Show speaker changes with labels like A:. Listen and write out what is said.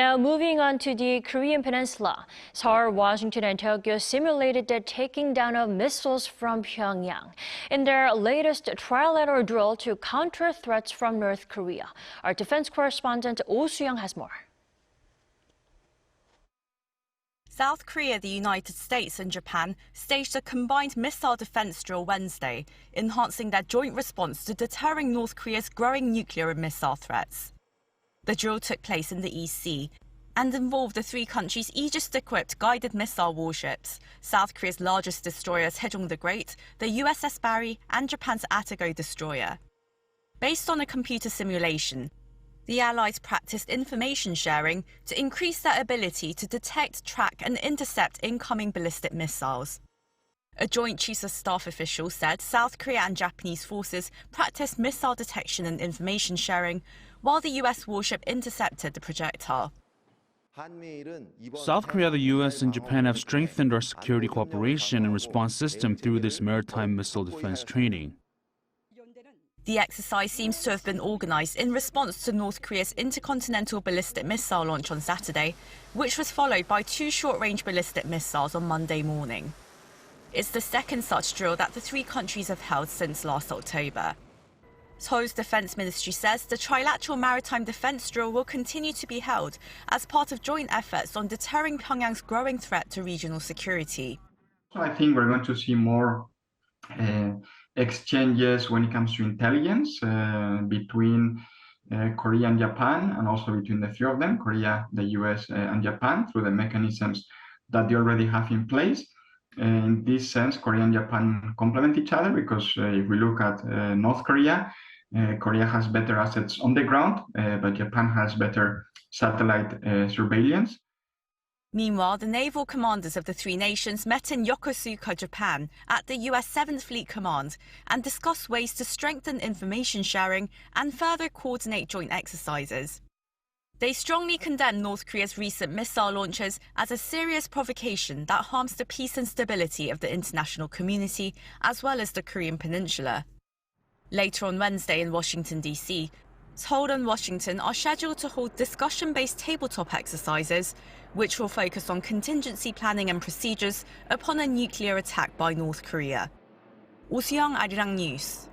A: Now, moving on to the Korean Peninsula, Seoul, Washington, and Tokyo simulated the taking down of missiles from Pyongyang in their latest trilateral drill to counter threats from North Korea. Our defense correspondent Oh Soo-young has more.
B: South Korea, the United States, and Japan staged a combined missile defense drill Wednesday, enhancing their joint response to deterring North Korea's growing nuclear and missile threats. The drill took place in the East Sea and involved the three countries' Aegis-equipped guided missile warships, South Korea's largest destroyer Sejong the Great, the USS Barry, and Japan's Atago destroyer. Based on a computer simulation, the Allies practiced information sharing to increase their ability to detect, track, and intercept incoming ballistic missiles. A Joint Chiefs of Staff official said South Korea and Japanese forces practiced missile detection and information sharing, while the US warship intercepted the projectile.
C: South Korea, the US, and Japan have strengthened our security cooperation and response system through this maritime missile defense training.
B: The exercise seems to have been organized in response to North Korea's intercontinental ballistic missile launch on Saturday, which was followed by two short-range ballistic missiles on Monday morning. It's the second such drill that the three countries have held since last October. Seoul's defense ministry says the trilateral maritime defense drill will continue to be held as part of joint efforts on deterring Pyongyang's growing threat to regional security.
D: I think we're going to see more exchanges when it comes to intelligence between Korea and Japan, and also between the three of them, Korea, the US, and Japan, through the mechanisms that they already have in place. In this sense, Korea and Japan complement each other because if we look at North Korea, Korea has better assets on the ground, but Japan has better satellite surveillance.
B: Meanwhile, the naval commanders of the three nations met in Yokosuka, Japan, at the US 7th Fleet Command and discussed ways to strengthen information sharing and further coordinate joint exercises. They strongly condemned North Korea's recent missile launches as a serious provocation that harms the peace and stability of the international community, as well as the Korean Peninsula. Later on Wednesday in Washington, D.C., Seoul and Washington are scheduled to hold discussion-based tabletop exercises, which will focus on contingency planning and procedures upon a nuclear attack by North Korea. Oh Soo-young, Arirang News.